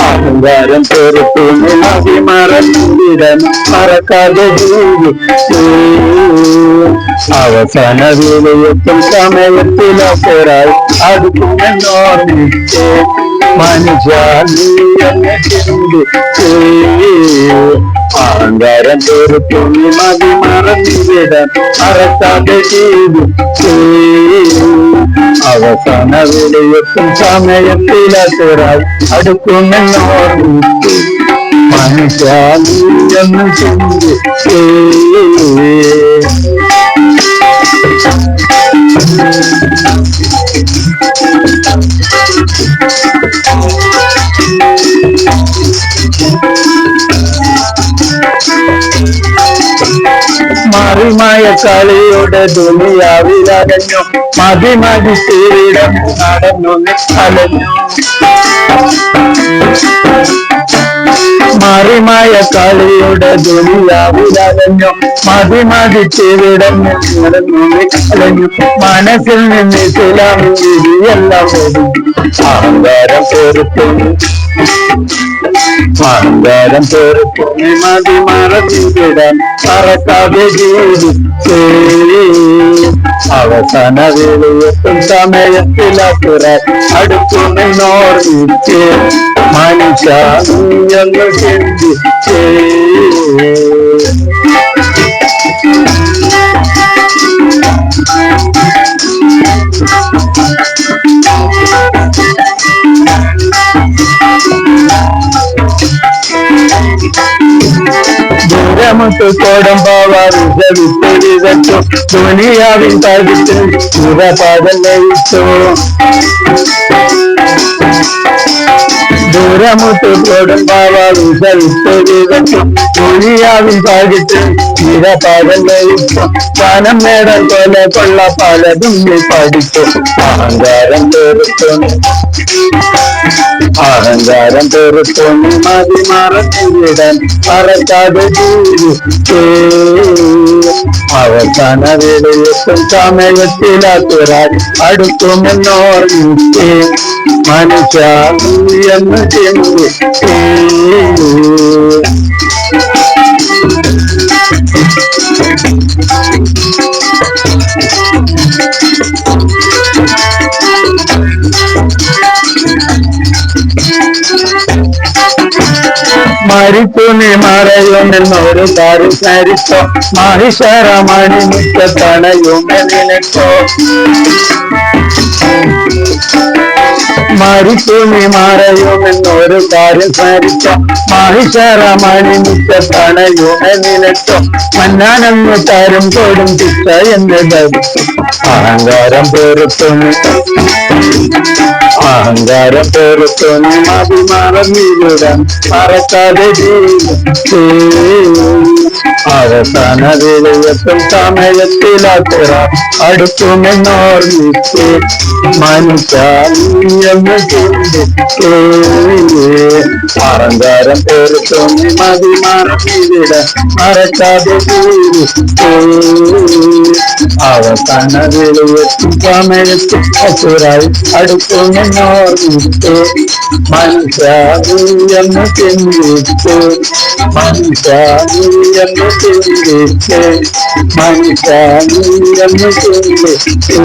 അഹങ്കാരം പൊറുത്തുന്നു അഭിമറന്നിടണം മറക്കാതെ അവസാന വിലയെത്തും സമയത്തിലൊരാൾ അടുക്കുമെന്നോർമ്മിച്ച് മനുഷ്യ അഹങ്കാരം പൊറുത്തുന്നു അഭിമറന്നിടണം മറക്കാതെ അവസാന വിലയെത്തും സമയത്തിലൊരാൾ അടുക്കുമെന്നോർമ്മിച്ച് മനുഷ്യ എന്ന് ചിന്തിച്ചേ മറിമായ കളിയുടെ ദുനിയാവിലകഞ്ഞു മതി മതി തീരിടം നടന്നു അലഞ്ഞു മറിമായ കളിയുടെ ദുനിയാവിലകഞ്ഞു മതി മതി തീരിടം നടന്നു അലഞ്ഞു മനസ്സിൽ നിന്ന് ചില വിധിയെല്ലാം അഹങ്കാരം പൊറുത്തുന്നു അഹങ്കാരം പൊറുത്തുന്നു മതി മറന്നിടാൻ മറക്കാതെ ജീവിച്ചേ അവസാന വിലയെത്തും സമയത്തിലൊരാൾ അടുക്കുമെന്നോർമ്മിച്ച് മനുഷ്യ എന്ന് ചിന്തിച്ചേ ദൂരമുട്ട് കോടമ്പാവാറിച്ചു ദുനിയാവിൻ തടുത്ത് ഉറപാതലയിച്ചു ദൂരമുട്ട് കോടമ്പാവാറിച്ചു ദുനിയാവിൻ തടുത്ത് ഉറപാതലയിച്ചു പണം നേടാൻ പോലെ കൊള്ള പലതും പഠിച്ചു അഹങ്കാരം തീർത്തുന്നു അഹങ്കാരം തീർത്തുന്നു മതി മറന്നിടാൻ മറക്കാതെ ജീവിച്ചേ അവസാന വിലയെത്തും സമയത്തിലൊരാൾ അടുക്കുമെന്നോർമ്മിച്ചേ മനുഷ്യ എന്ന് ചിന്തിച്ചേ മരിച്ചുനി മറയുമെന്നൊരു കാര്യം സ്മരിച്ചോ മഹിഷരമണി മുറ്റത്തണയുമെനിനോ മരിച്ചുനി മറയുമെന്നൊരു കാര്യം സ്മരിച്ചോ മഹിഷരമണി മുറ്റത്തണയുമെനിനോ മന്നാനെന്ന് തരും കൊടും ശിക്ഷ എന്ന് ധരിച്ചു അഹങ്കാരം പൊറുത്തുന്നു അഹങ്കാരം പൊറുത്തുന്നു മതി മറന്നിടാൻ മറക്കാതെ ജീവിച്ചേ അവസാന വിലയെത്തും സമയത്തിലൊരാൾ അടുക്കുമെന്നോർമ്മിച്ച് മനുഷ്യ എന്ന് ചിന്തിച്ചേ അഹങ്കാരം പൊറുത്തുന്നു മതി മറന്നിടാൻ മറക്കാതെ ജീവിച്ചേ അവസാന വിലയെത്തും സമയത്തിലൊരാൾ അടുക്കുമെന്നോർമ്മിച്ച് മനുഷ്യ എന്ന് ചിന്തിച്ച് മനുഷ്യ എന്ന് ചിന്തിച്ച് മനുഷ്യ എന്ന് ചിന്തിച്ച്